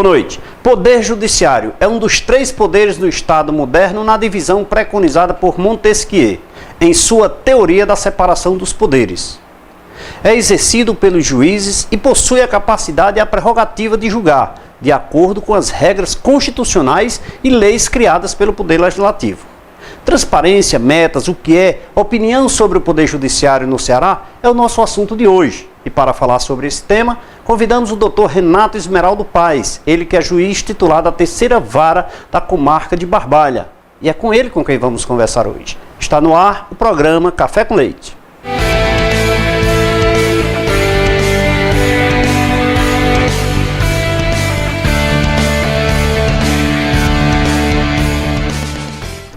Boa noite. Poder Judiciário é um dos 3 poderes do Estado moderno na divisão preconizada por Montesquieu, em sua teoria da separação dos poderes. É exercido pelos juízes e possui a capacidade e a prerrogativa de julgar, de acordo com as regras constitucionais e leis criadas pelo Poder Legislativo. Transparência, metas, o que é, opinião sobre o Poder Judiciário no Ceará é o nosso assunto de hoje. E para falar sobre esse tema, convidamos o Dr. Renato Esmeraldo Paes, ele que é juiz titular da 3ª Vara da Comarca de Barbalha. E é com ele com quem vamos conversar hoje. Está no ar o programa Café com Leite.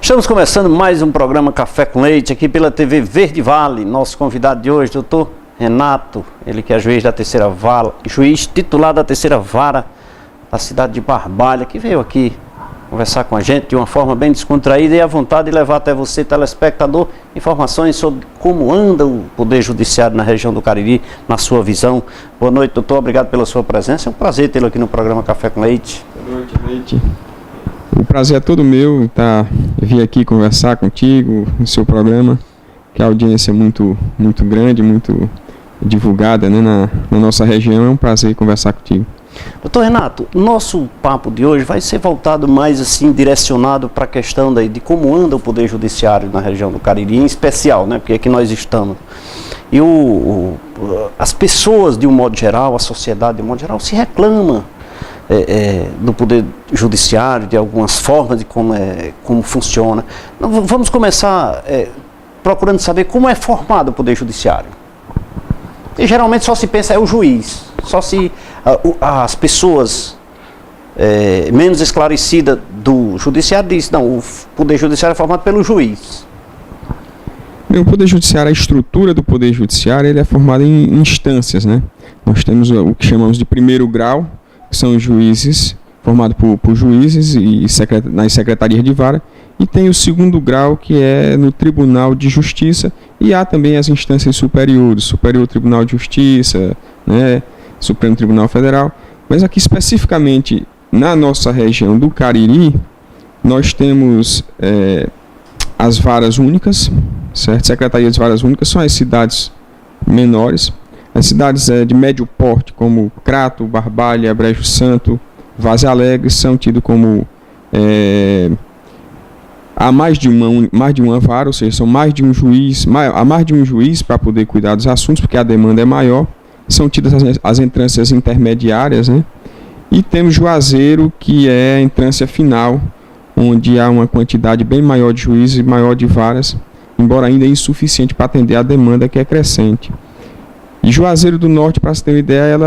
Estamos começando mais um programa Café com Leite aqui pela TV Verde Vale. Nosso convidado de hoje, doutor Renato, ele que é juiz da 3ª Vara, juiz titular da 3ª Vara da cidade de Barbalha, que veio aqui conversar com a gente de uma forma bem descontraída e à vontade de levar até você, telespectador, informações sobre como anda o Poder Judiciário na região do Cariri, na sua visão. Boa noite, doutor, obrigado pela sua presença. É um prazer tê-lo aqui no programa Café com Leite. Boa noite, Leite. O prazer é todo meu vir aqui conversar contigo no seu programa, que a audiência é muito grande, muito divulgada, né, na nossa região. É um prazer conversar contigo. Doutor Renato, nosso papo de hoje vai ser voltado mais assim, direcionado para a questão de como anda o Poder Judiciário na região do Cariri, em especial, né, porque aqui nós estamos. E as pessoas, de um modo geral, a sociedade de um modo geral, se reclama do Poder Judiciário, de algumas formas de como funciona. Vamos começar procurando saber como é formado o Poder Judiciário. E geralmente só se pensa o juiz, só se as pessoas menos esclarecidas do Judiciário dizem, não, o Poder Judiciário é formado pelo juiz. O Poder Judiciário, a estrutura do Poder Judiciário, ele é formada em instâncias, né? Nós temos o que chamamos de primeiro grau, que são os juízes, formados por juízes e nas secretarias de vara, e tem o segundo grau, que é no Tribunal de Justiça, e há também as instâncias superiores, Superior Tribunal de Justiça, né, Supremo Tribunal Federal. Mas aqui especificamente na nossa região do Cariri, nós temos as varas únicas, certo? Secretarias de varas únicas são as cidades menores. As cidades de médio porte, como Crato, Barbalha, Brejo Santo, Vaze Alegre, são tidos como há mais de uma vara, ou seja, são mais de um juiz, há mais de um juiz para poder cuidar dos assuntos, porque a demanda é maior. São tidas as entrâncias intermediárias, né? E temos Juazeiro, que é a entrância final, onde há uma quantidade bem maior de juízes e maior de varas, embora ainda insuficiente para atender a demanda, que é crescente. E Juazeiro do Norte, para se ter uma ideia,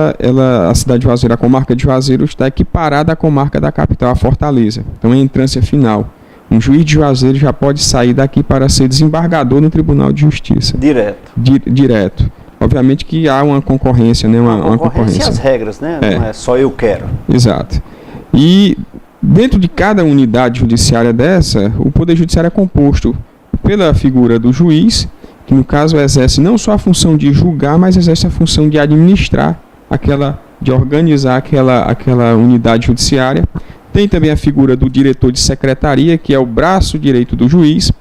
a cidade de Juazeiro, a comarca de Juazeiro, está equiparada à comarca da capital, a Fortaleza. Então é a entrância final. Um juiz de Juazeiro já pode sair daqui para ser desembargador no Tribunal de Justiça. Direto. Direto. Obviamente que há uma concorrência, né? Uma concorrência. E as regras, né? Não é só eu quero. Exato. E dentro de cada unidade judiciária dessa, o Poder Judiciário é composto pela figura do juiz, que no caso exerce não só a função de julgar, mas exerce a função de administrar, de organizar aquela unidade judiciária. Tem também a figura do diretor de secretaria, que é o braço direito do juiz,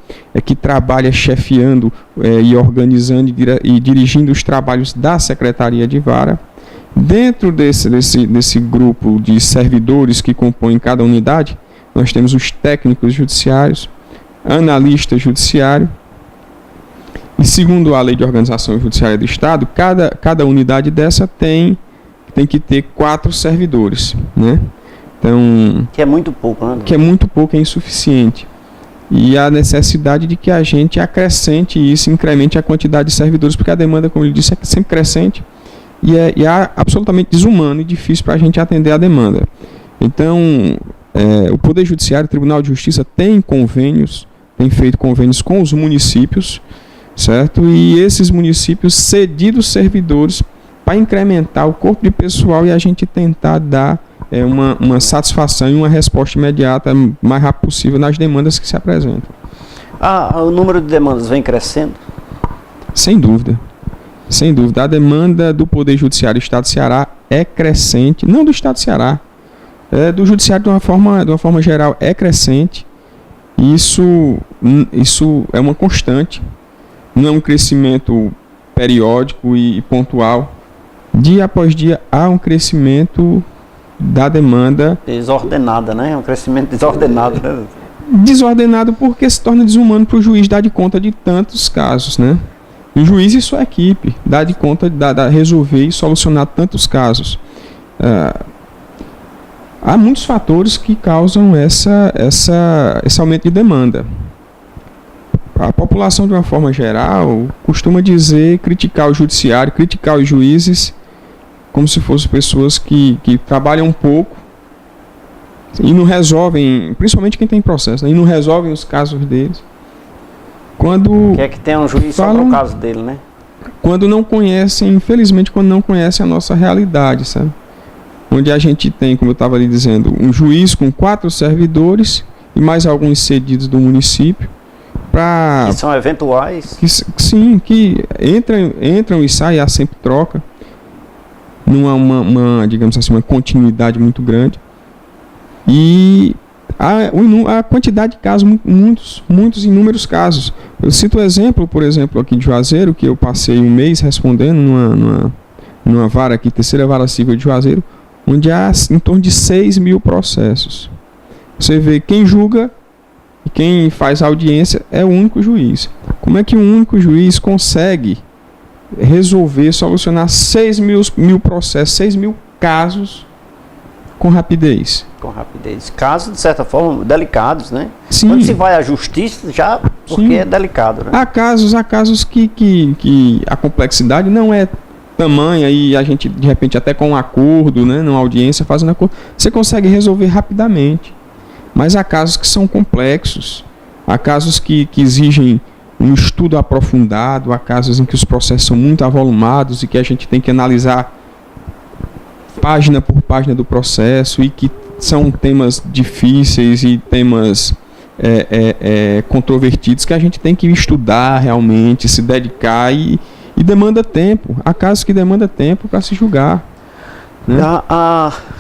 que trabalha chefiando e organizando e dirigindo os trabalhos da secretaria de vara. Dentro desse grupo de servidores que compõem cada unidade, nós temos os técnicos judiciários, analista judiciário. E segundo a Lei de Organização Judiciária do Estado, cada unidade dessa tem que ter 4 servidores, né? Então, que é muito pouco, né? Que é muito pouco, é insuficiente. E há necessidade de que a gente acrescente isso, incremente a quantidade de servidores, porque a demanda, como ele disse, é sempre crescente e é absolutamente desumano e difícil para a gente atender a demanda. Então, o Poder Judiciário, o Tribunal de Justiça, tem feito convênios com os municípios, certo? E esses municípios cedido servidores para incrementar o corpo de pessoal e a gente tentar dar uma satisfação e uma resposta imediata, o mais rápido possível, nas demandas que se apresentam. O número de demandas vem crescendo? Sem dúvida. Sem dúvida. A demanda do Poder Judiciário do Estado do Ceará é crescente, não do Estado do Ceará, do judiciário de uma forma geral é crescente. Isso é uma constante, não é um crescimento periódico e pontual. Dia após dia há um crescimento da demanda. Desordenada, né? É um crescimento desordenado, né? Desordenado porque se torna desumano para o juiz dar de conta de tantos casos, né? O juiz e sua equipe dar de conta, resolver e solucionar tantos casos. Há muitos fatores que causam esse aumento de demanda. A população, de uma forma geral, costuma criticar o judiciário, criticar os juízes, como se fossem pessoas que trabalham um pouco e não resolvem, principalmente quem tem processo, né, e não resolvem os casos deles. Que é que tem um juiz só para o caso dele, né? Quando não conhecem, infelizmente, quando não conhecem a nossa realidade, sabe? Onde a gente tem, como eu estava ali dizendo, um juiz com 4 servidores e mais alguns cedidos do município. Que são eventuais. Que entram e saem, há sempre troca. Não há digamos assim, uma continuidade muito grande. E a quantidade de casos, inúmeros casos. Eu cito o exemplo, por exemplo, aqui de Juazeiro, que eu passei um mês respondendo numa vara aqui, terceira vara civil de Juazeiro, onde há em torno de 6.000 processos. Você vê quem julga e quem faz a audiência é o único juiz. Como é que um único juiz consegue resolver, solucionar 6.000 processos, 6.000 casos com rapidez? Com rapidez. Casos, de certa forma, delicados, né? Sim. Quando se vai à justiça, já porque Sim. É delicado, né? Há casos que a complexidade não é tamanha e a gente, de repente, até com um acordo, né, numa audiência, fazendo acordo, você consegue resolver rapidamente. Mas há casos que são complexos, há casos que exigem um estudo aprofundado, há casos em que os processos são muito avolumados e que a gente tem que analisar página por página do processo e que são temas difíceis e temas controvertidos que a gente tem que estudar realmente, se dedicar e demanda tempo. Há casos que demanda tempo para se julgar. Né?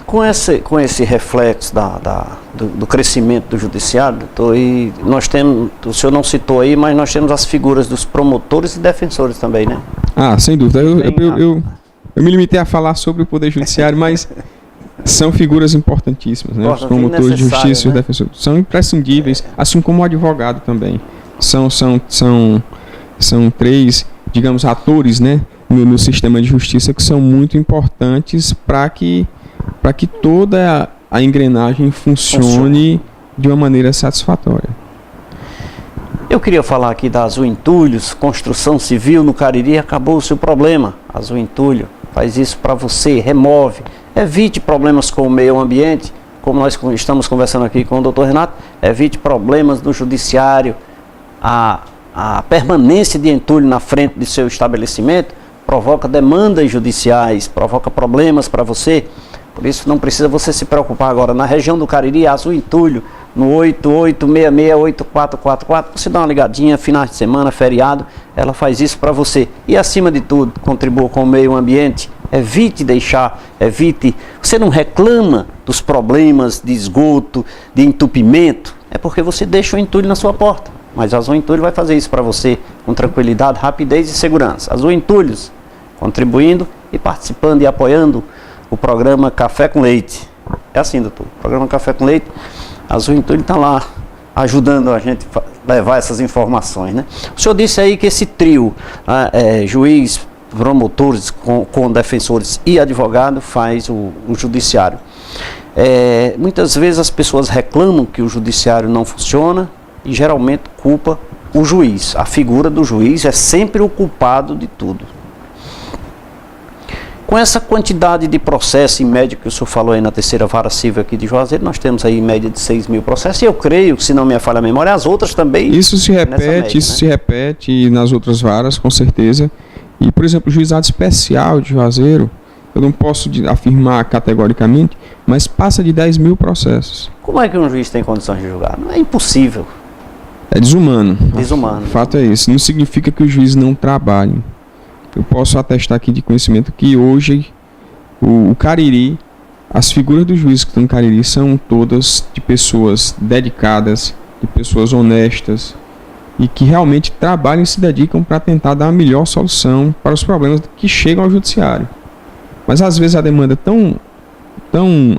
Com esse reflexo do crescimento do judiciário, doutor, e nós temos, o senhor não citou aí, mas nós temos as figuras dos promotores e defensores também, né? Sem dúvida. Eu me limitei a falar sobre o Poder Judiciário, mas são figuras importantíssimas, né? Os promotores de justiça e os defensores são imprescindíveis, assim como o advogado também. São 3, digamos, atores, né, no sistema de justiça que são muito importantes para que toda a engrenagem funcione de uma maneira satisfatória. Eu queria falar aqui da Azul Entulhos, construção civil no Cariri, acabou o seu problema. Azul Entulho faz isso para você, remove, evite problemas com o meio ambiente, como nós estamos conversando aqui com o Dr. Renato, evite problemas no judiciário, a permanência de entulho na frente de seu estabelecimento provoca demandas judiciais, provoca problemas para você. Por isso não precisa você se preocupar agora. Na região do Cariri, Azul Entulho, no 8866-8444, você dá uma ligadinha, finais de semana, feriado, ela faz isso para você. E acima de tudo, contribua com o meio ambiente, evite, você não reclama dos problemas de esgoto, de entupimento, é porque você deixa o entulho na sua porta. Mas a Azul Entulho vai fazer isso para você com tranquilidade, rapidez e segurança. Azul Entulhos, contribuindo e participando e apoiando o programa Café com Leite. É assim, doutor, o programa Café com Leite, a Azul Entulho está lá ajudando a gente a levar essas informações, né? O senhor disse aí que esse trio, juiz, promotores com defensores e advogado, faz o judiciário. Muitas vezes as pessoas reclamam que o judiciário não funciona, e geralmente culpa o juiz. A figura do juiz é sempre o culpado de tudo. Com essa quantidade de processos em média que o senhor falou aí na terceira vara civil aqui de Juazeiro, nós temos aí em média de 6.000 processos, e eu creio, se não me falha a memória, as outras também... Isso se repete nas outras varas, com certeza. E, por exemplo, o juizado especial de Juazeiro, eu não posso afirmar categoricamente, mas passa de 10.000 processos. Como é que um juiz tem condições de julgar? É impossível. É desumano. Desumano. O fato é esse. Não significa que o juiz não trabalhe. Eu posso atestar aqui de conhecimento que hoje o Cariri, as figuras dos juízes que estão no Cariri são todas de pessoas dedicadas, de pessoas honestas e que realmente trabalham e se dedicam para tentar dar a melhor solução para os problemas que chegam ao judiciário. Mas às vezes a demanda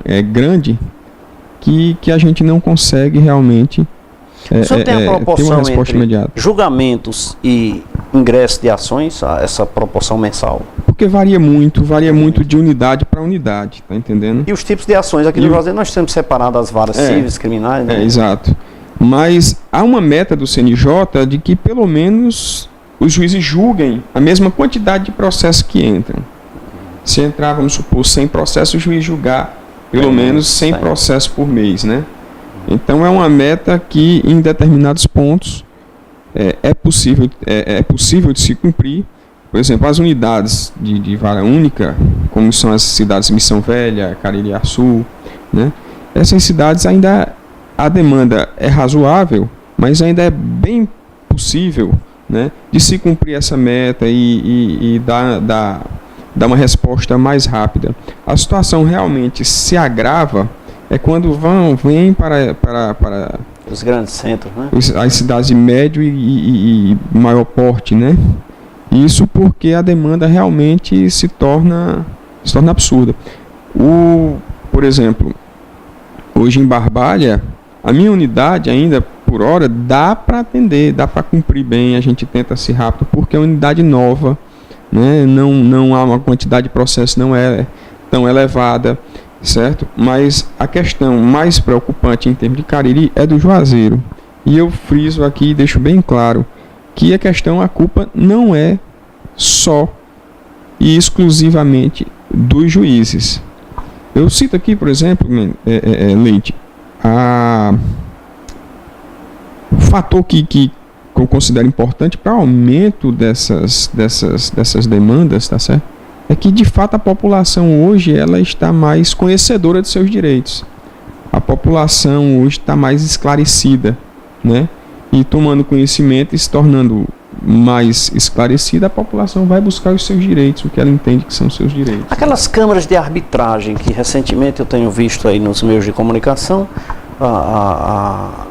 é grande que a gente não consegue realmente o senhor tem a ter proporção uma resposta entre imediata. julgamentos e ingresso de ações, essa proporção mensal? Porque varia muito de unidade para unidade, tá entendendo? E os tipos de ações? Aqui no Juazeiro nós temos separado as varas civis, criminais, né? Exato. Mas há uma meta do CNJ de que pelo menos os juízes julguem a mesma quantidade de processos que entram. Se entrar, vamos supor, 100 processos, o juiz julgar pelo menos 100 processos por mês, né? Então é uma meta que em determinados pontos é possível de se cumprir. Por exemplo, as unidades de vara única, como são as cidades de Missão Velha, Caririaçu, né? Essas cidades ainda a demanda é razoável, mas ainda é bem possível, né, de se cumprir essa meta e dar uma resposta mais rápida. A situação realmente se agrava quando vêm para os grandes centros, né? As cidades de médio e maior porte, né? Isso porque a demanda realmente se torna absurda. Por exemplo, hoje em Barbalha, a minha unidade ainda, por hora, dá para atender, dá para cumprir bem, a gente tenta ser rápido, porque é uma unidade nova, né? Não há uma quantidade de processo, não é tão elevada, certo? Mas a questão mais preocupante em termos de Cariri é do Juazeiro. E eu friso aqui e deixo bem claro que a culpa não é só e exclusivamente dos juízes. Eu cito aqui, por exemplo, Leite, o fator que eu considero importante para o aumento dessas demandas, tá certo? É que de fato a população hoje ela está mais conhecedora de seus direitos. A população hoje está mais esclarecida, né? E tomando conhecimento e se tornando mais esclarecida, a população vai buscar os seus direitos, o que ela entende que são seus direitos. Aquelas câmaras de arbitragem que recentemente eu tenho visto aí nos meios de comunicação,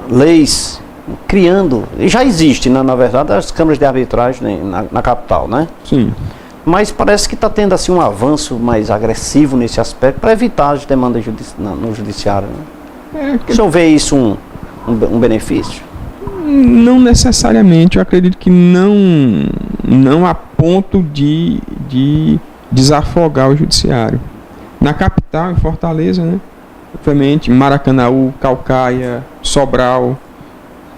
leis criando, já existe, né, na verdade, as câmaras de arbitragem na capital, né? Sim. Mas parece que está tendo assim um avanço mais agressivo nesse aspecto para evitar as demandas no judiciário, né? O senhor vê isso um benefício? Não necessariamente, eu acredito que não a ponto de desafogar o judiciário. Na capital, em Fortaleza, né? Obviamente, Maracanaú, Caucaia, Sobral,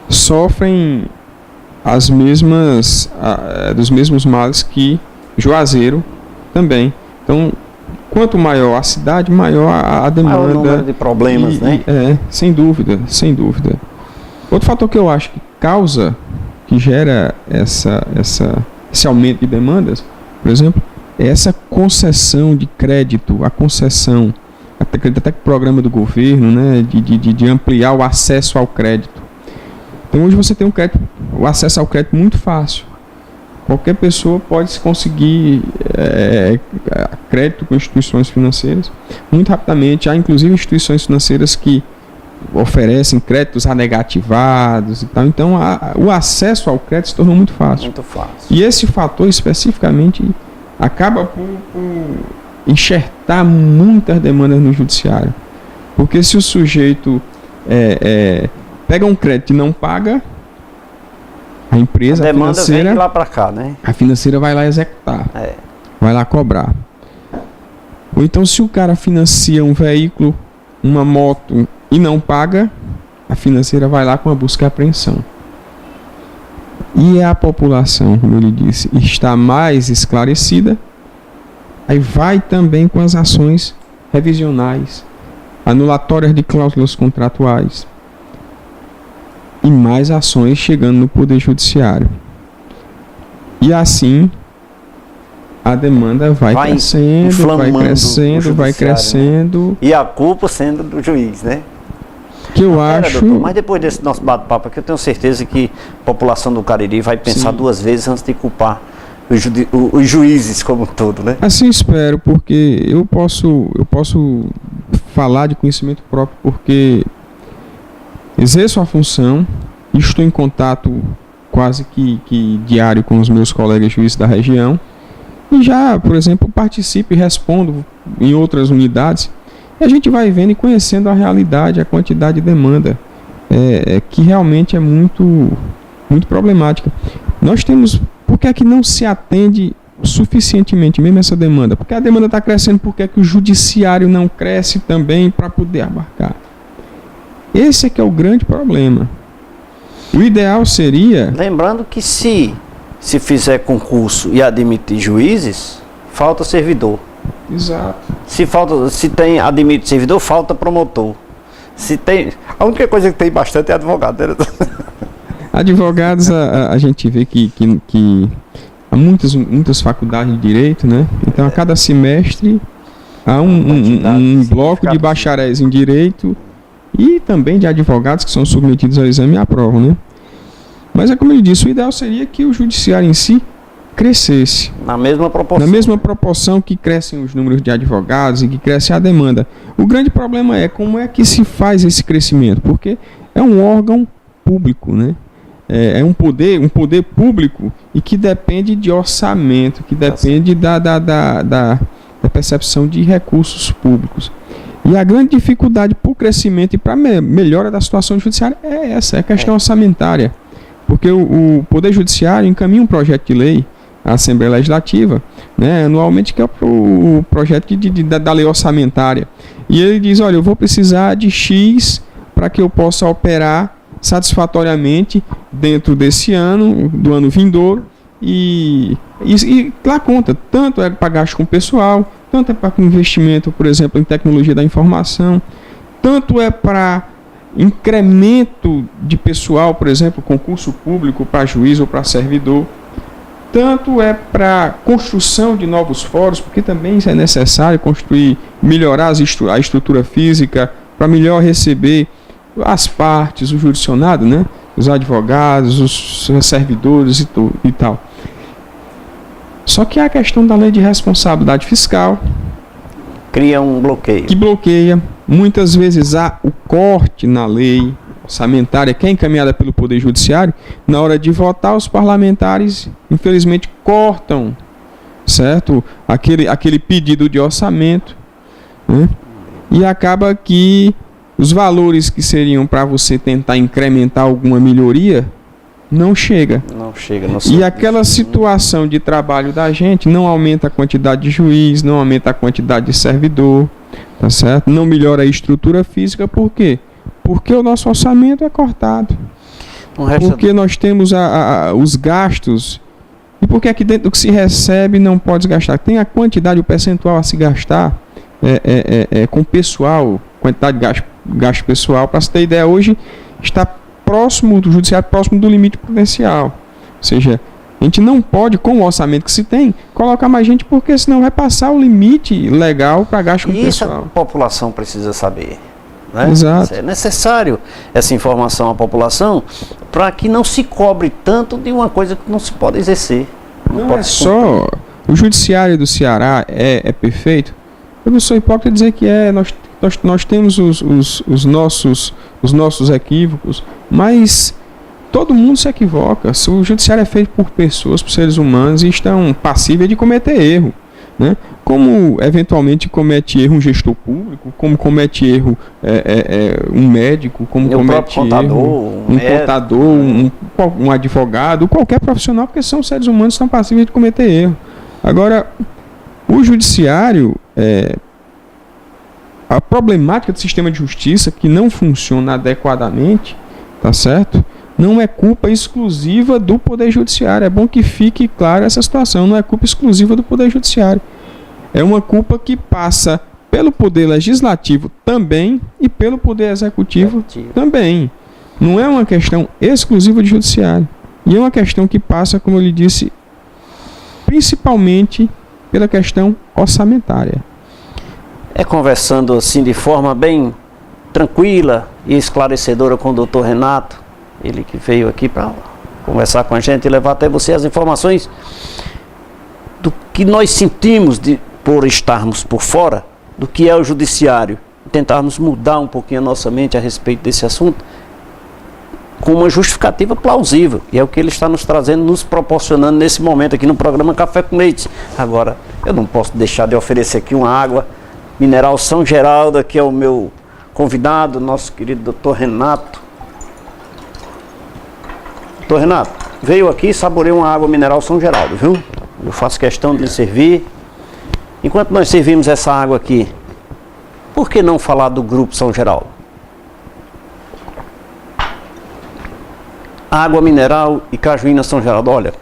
sofrem dos mesmos males que Juazeiro também. Então, quanto maior a cidade, maior a demanda. Maior o número de problemas, né? Sem dúvida. Outro fator que eu acho que gera esse aumento de demandas, por exemplo, é essa concessão de crédito, até que o programa do governo, né, de ampliar o acesso ao crédito. Então hoje você tem o acesso ao crédito muito fácil. Qualquer pessoa pode conseguir crédito com instituições financeiras muito rapidamente. Há inclusive instituições financeiras que oferecem créditos anegativados e tal. Então o acesso ao crédito se tornou muito fácil. Muito fácil. E esse fator especificamente acaba por enxertar muitas demandas no judiciário. Porque se o sujeito pega um crédito e não paga, a empresa, a demanda financeira, vem de lá para cá, né? A financeira vai lá executar, vai lá cobrar. Ou então, se o cara financia um veículo, uma moto, e não paga, a financeira vai lá com a busca e apreensão. E a população, como eu lhe disse, está mais esclarecida, aí vai também com as ações revisionais, anulatórias de cláusulas contratuais, e mais ações chegando no Poder Judiciário. E assim a demanda vai crescendo. Né? E a culpa sendo do juiz, né? Que eu acho... Doutor, mas depois desse nosso bate-papo aqui, eu tenho certeza que a população do Cariri vai pensar duas vezes antes de culpar os juízes como um todo, né? Assim espero, porque eu posso falar de conhecimento próprio porque exerço a função, estou em contato quase que diário com os meus colegas juízes da região e já, por exemplo, participo e respondo em outras unidades. E a gente vai vendo e conhecendo a realidade, a quantidade de demanda, que realmente é muito problemática. Nós temos, por que é que não se atende suficientemente mesmo essa demanda? Porque a demanda está crescendo, por que é que o judiciário não cresce também para poder abarcar? Esse é que é o grande problema. O ideal seria... Lembrando que se fizer concurso e admitir juízes, falta servidor. Exato. Se tem admite servidor, falta promotor. A única coisa que tem bastante é advogado. Né? Advogados, a gente vê que há muitas faculdades de direito, né? Então, a cada semestre há um bloco de bacharéis em direito e também de advogados que são submetidos ao exame e aprovam, né? Mas é como eu disse, o ideal seria que o judiciário em si crescesse. Na mesma proporção que crescem os números de advogados e que cresce a demanda. O grande problema é como é que se faz esse crescimento, porque é um órgão público, né? É um poder público e que depende de orçamento, que depende da percepção de recursos públicos. E a grande dificuldade para o crescimento e para a melhora da situação judiciária é essa, é a questão orçamentária. Porque o Poder Judiciário encaminha um projeto de lei à Assembleia Legislativa, né, anualmente, que é o projeto da lei orçamentária. E ele diz, olha, eu vou precisar de X para que eu possa operar satisfatoriamente dentro desse ano, do ano vindouro, e lá conta, tanto é para gasto com pessoal, tanto é para investimento, por exemplo, em tecnologia da informação, tanto é para incremento de pessoal, por exemplo, concurso público para juiz ou para servidor, tanto é para construção de novos fóruns, porque também é necessário melhorar a estrutura física para melhor receber as partes, o jurisdicionado, né? Os advogados, os servidores e tal. Só que a questão da lei de responsabilidade fiscal cria um bloqueio. Que bloqueia. Muitas vezes há o corte na lei orçamentária que é encaminhada pelo Poder Judiciário. Na hora de votar, os parlamentares, infelizmente, cortam, certo? Aquele pedido de orçamento, né? E acaba que os valores que seriam para você tentar incrementar alguma melhoria não chega. E aquela situação de trabalho da gente não aumenta a quantidade de juiz, não aumenta a quantidade de servidor, tá certo? Não melhora a estrutura física, por quê? Porque o nosso orçamento é cortado. Porque nós temos os gastos. E porque aqui dentro do que se recebe não pode gastar. Tem a quantidade, o percentual a se gastar com pessoal, quantidade de gasto pessoal. Para você ter ideia, hoje está próximo do judiciário, próximo do limite prudencial. Ou seja, a gente não pode, com o orçamento que se tem, colocar mais gente, porque senão vai passar o limite legal para gasto com pessoal. Isso a população precisa saber. Né? Exato. É necessário essa informação à população para que não se cobre tanto de uma coisa que não se pode exercer. Não é só o judiciário do Ceará é perfeito. Eu não sou hipócrita dizer que nós temos os nossos equívocos, mas todo mundo se equivoca. O judiciário é feito por pessoas, por seres humanos, e estão passíveis de cometer erro, né? Como eventualmente comete erro um gestor público, como comete erro um médico, como comete erro um contador, um advogado, qualquer profissional, porque são seres humanos que estão passíveis de cometer erro. Agora, o judiciário, a problemática do sistema de justiça que não funciona adequadamente, tá certo? Não é culpa exclusiva do Poder Judiciário. É bom que fique claro essa situação. Não é culpa exclusiva do Poder Judiciário. É uma culpa que passa pelo Poder Legislativo também e pelo Poder Executivo também. Não é uma questão exclusiva do Judiciário. E é uma questão que passa, como eu lhe disse, principalmente pela questão orçamentária. Conversando assim de forma bem tranquila e esclarecedora com o doutor Renato, ele que veio aqui para conversar com a gente e levar até você as informações do que nós sentimos por estarmos por fora do que é o judiciário. tentarmos mudar um pouquinho a nossa mente a respeito desse assunto com uma justificativa plausível. E é o que ele está nos trazendo, nos proporcionando nesse momento aqui no programa Café com Leite. Agora, eu não posso deixar de oferecer aqui uma água mineral São Geraldo, que é o meu convidado, nosso querido Dr. Renato. Dr. Renato, veio aqui e saboreou uma água mineral São Geraldo, viu? Eu faço questão de lhe servir. Enquanto nós servimos essa água aqui, por que não falar do Grupo São Geraldo? Água mineral e cajuína São Geraldo, olha,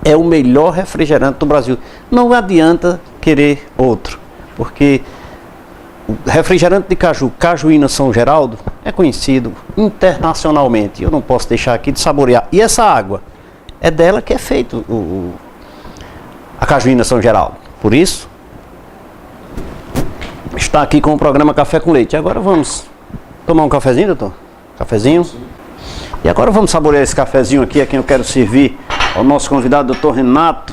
é o melhor refrigerante do Brasil. Não adianta querer outro, porque o refrigerante de caju, cajuína São Geraldo, é conhecido internacionalmente. Eu não posso deixar aqui de saborear. E essa água, é dela que é feito a cajuína São Geraldo. Por isso, está aqui com o programa Café com Leite. Agora vamos tomar um cafezinho, doutor? Cafezinho? E agora vamos saborear esse cafezinho aqui, a quem eu quero servir ao nosso convidado, doutor Renato.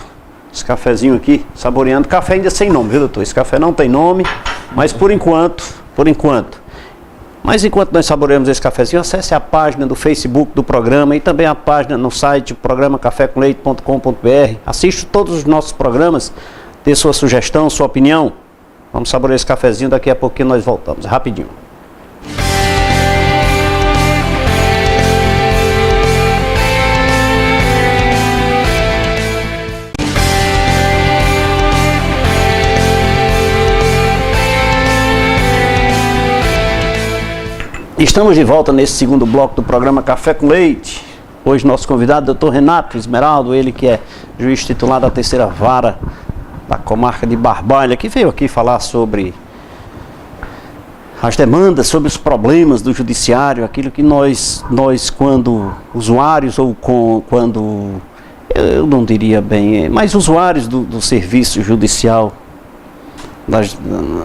Esse cafezinho aqui, saboreando. Café ainda sem nome, viu, doutor? Esse café não tem nome, mas por enquanto. Mas enquanto nós saboreamos esse cafezinho, acesse a página do Facebook do programa e também a página no site, programa cafécomleite.com.br. Assiste todos os nossos programas, dê sua sugestão, sua opinião. Vamos saborear esse cafezinho, daqui a pouquinho nós voltamos, rapidinho. Estamos de volta nesse segundo bloco do programa Café com Leite. Hoje nosso convidado, Dr. Renato Esmeraldo, ele que é juiz titular da terceira vara da comarca de Barbalha, que veio aqui falar sobre as demandas, sobre os problemas do judiciário, aquilo que nós quando usuários ou quando, eu não diria bem, mas usuários do serviço judicial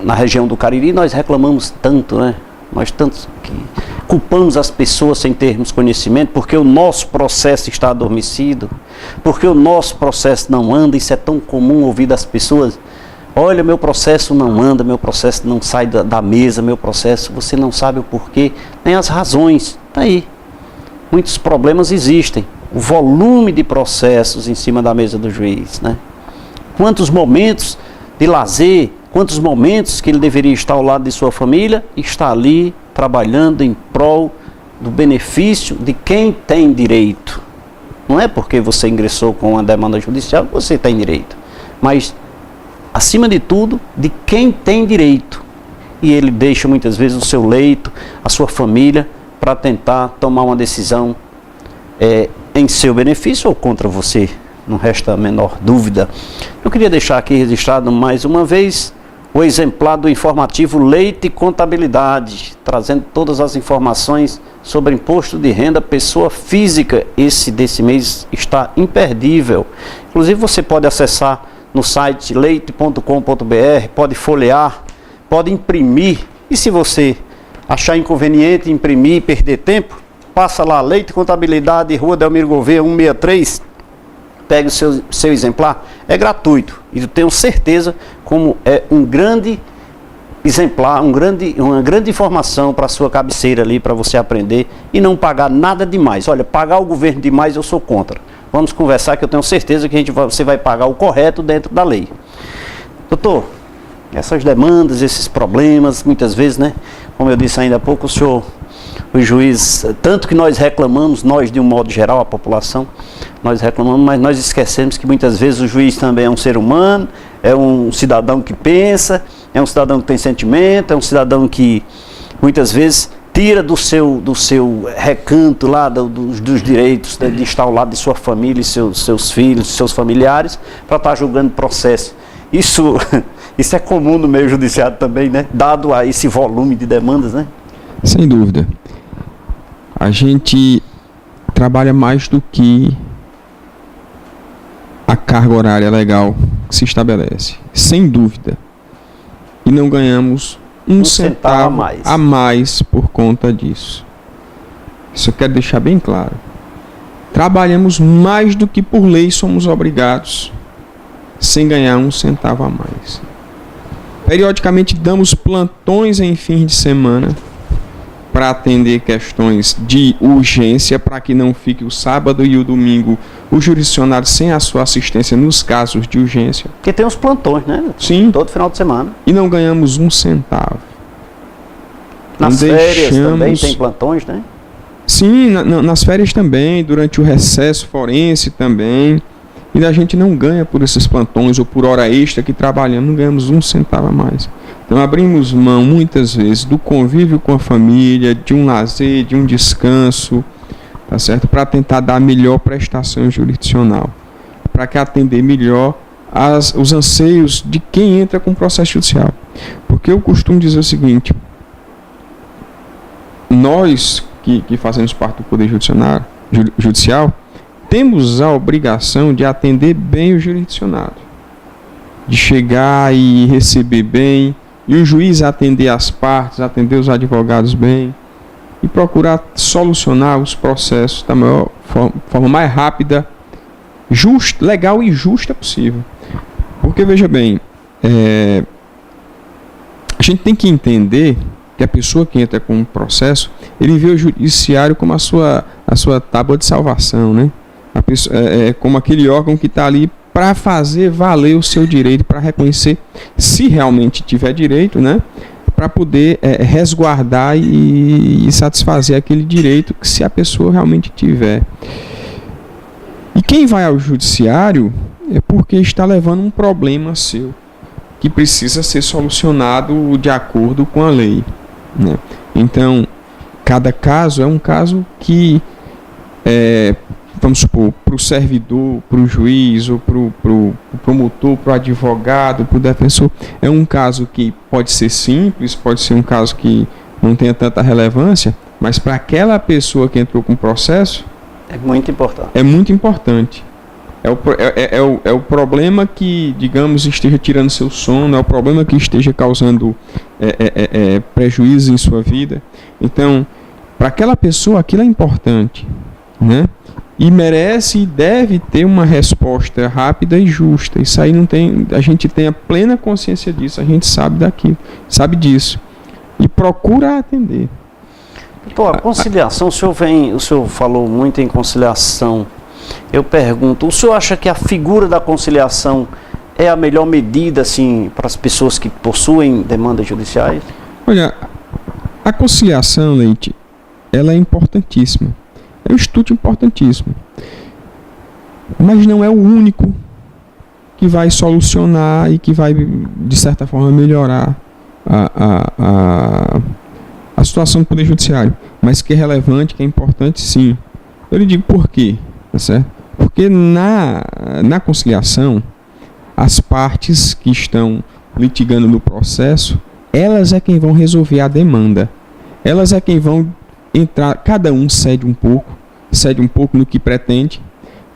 na região do Cariri, nós reclamamos tanto, né? Nós tantos que culpamos as pessoas sem termos conhecimento, porque o nosso processo está adormecido, porque o nosso processo não anda. Isso é tão comum ouvir das pessoas: olha, meu processo não anda, meu processo não sai da mesa, meu processo, você não sabe o porquê, nem as razões. Está aí. Muitos problemas existem. O volume de processos em cima da mesa do juiz, né? Quantos momentos de lazer, quantos momentos que ele deveria estar ao lado de sua família, está ali trabalhando em prol do benefício de quem tem direito. Não é porque você ingressou com uma demanda judicial que você tem direito, mas, acima de tudo, de quem tem direito. E ele deixa muitas vezes o seu leito, a sua família, para tentar tomar uma decisão em seu benefício ou contra você. Não resta a menor dúvida. Eu queria deixar aqui registrado mais uma vez o exemplar do informativo Leite e Contabilidade, trazendo todas as informações sobre imposto de renda pessoa física. Esse desse mês está imperdível. Inclusive você pode acessar no site leite.com.br, pode folhear, pode imprimir. E se você achar inconveniente imprimir e perder tempo, passa lá, Leite e Contabilidade, Rua Delmiro Gouveia 163, pegue o seu exemplar, é gratuito, e eu tenho certeza como é um grande exemplar, uma grande informação para a sua cabeceira ali, para você aprender e não pagar nada demais. Olha, pagar o governo demais eu sou contra. Vamos conversar que eu tenho certeza que você vai pagar o correto dentro da lei. Doutor, essas demandas, esses problemas, muitas vezes, né, como eu disse ainda há pouco, o juiz, tanto que nós reclamamos, nós de um modo geral, a população, nós reclamamos, mas nós esquecemos que muitas vezes o juiz também é um ser humano, é um cidadão que pensa, é um cidadão que tem sentimento, é um cidadão que muitas vezes tira do seu recanto lá, dos direitos de estar ao lado de sua família, e seus filhos, seus familiares, para estar julgando processo. Isso é comum no meio judiciário também, né? Dado a esse volume de demandas, né? Sem dúvida. A gente trabalha mais do que a carga horária legal que se estabelece. Sem dúvida. E não ganhamos um centavo a mais por conta disso. Isso eu quero deixar bem claro. Trabalhamos mais do que por lei somos obrigados, sem ganhar um centavo a mais. Periodicamente damos plantões em fins de semana para atender questões de urgência, para que não fique o sábado e o domingo o jurisdicionário sem a sua assistência nos casos de urgência. Porque tem os plantões, né? Sim. Todo final de semana. E não ganhamos um centavo. Nas férias também tem plantões, né? Sim, nas férias também, durante o recesso forense também. E a gente não ganha por esses plantões ou por hora extra que trabalhamos, não ganhamos um centavo a mais. Então abrimos mão muitas vezes do convívio com a família, de um lazer, de um descanso, tá certo? Para tentar dar a melhor prestação jurisdicional, para que atender melhor os anseios de quem entra com o processo judicial. Porque eu costumo dizer o seguinte: nós que fazemos parte do Poder Judicial, temos a obrigação de atender bem o jurisdicionado, de chegar e receber bem, e o juiz atender as partes, atender os advogados bem, e procurar solucionar os processos da forma mais rápida, justa, legal e justa possível. Porque, veja bem, a gente tem que entender que a pessoa que entra com um processo, ele vê o judiciário como a sua tábua de salvação, né? A pessoa, como aquele órgão que está ali para fazer valer o seu direito, para reconhecer, se realmente tiver direito, né? Para poder resguardar e satisfazer aquele direito que se a pessoa realmente tiver. E quem vai ao judiciário é porque está levando um problema seu, que precisa ser solucionado de acordo com a lei, né? Então, cada caso é um caso que, vamos supor, para o servidor, para o juiz, ou para o promotor, para o advogado, para o defensor, é um caso que pode ser simples, pode ser um caso que não tenha tanta relevância, mas para aquela pessoa que entrou com o processo, é muito importante. É muito importante. É o problema que, digamos, esteja tirando seu sono, é o problema que esteja causando prejuízo em sua vida. Então, para aquela pessoa, aquilo é importante, né? E merece e deve ter uma resposta rápida e justa. Isso aí a gente tem a plena consciência disso, a gente sabe daquilo, sabe disso. E procura atender. Doutor, a conciliação, o senhor falou muito em conciliação. Eu pergunto, o senhor acha que a figura da conciliação é a melhor medida, assim, para as pessoas que possuem demandas judiciais? Olha, a conciliação, Leite, ela é importantíssima. É um instituto importantíssimo. Mas não é o único que vai solucionar e que vai, de certa forma, melhorar a situação do Poder Judiciário. Mas que é relevante, que é importante, sim. Eu lhe digo por quê, tá certo? Porque na conciliação, as partes que estão litigando no processo, elas é quem vão resolver a demanda. Elas é quem vão entrar, cada um cede um pouco no que pretende,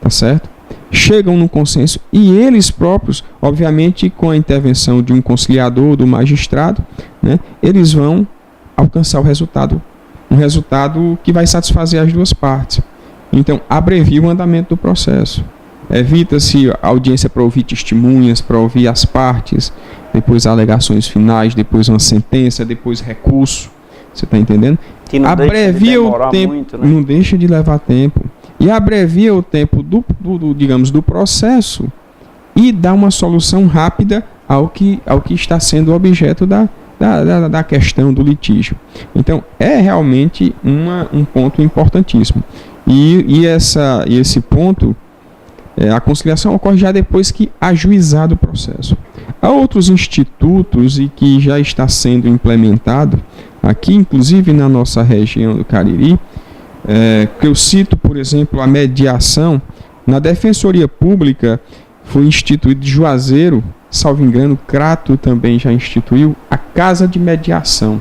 tá certo? Chegam no consenso e eles próprios, obviamente com a intervenção de um conciliador, do magistrado, né, eles vão alcançar um resultado que vai satisfazer as duas partes. Então, abrevia o andamento do processo. Evita-se a audiência para ouvir testemunhas, para ouvir as partes, depois alegações finais, depois uma sentença, depois recurso. Você está entendendo? Que não abrevia o tempo, muito, né? Não deixa de levar tempo. E abrevia o tempo do processo e dá uma solução rápida ao que está sendo objeto da questão do litígio. Então, é realmente um ponto importantíssimo. E esse ponto, a conciliação ocorre já depois que ajuizado o processo. Há outros institutos e que já está sendo implementado aqui, inclusive na nossa região do Cariri, que eu cito, por exemplo, a mediação. Na Defensoria Pública foi instituído de Juazeiro, salvo engano, Crato também já instituiu a Casa de Mediação.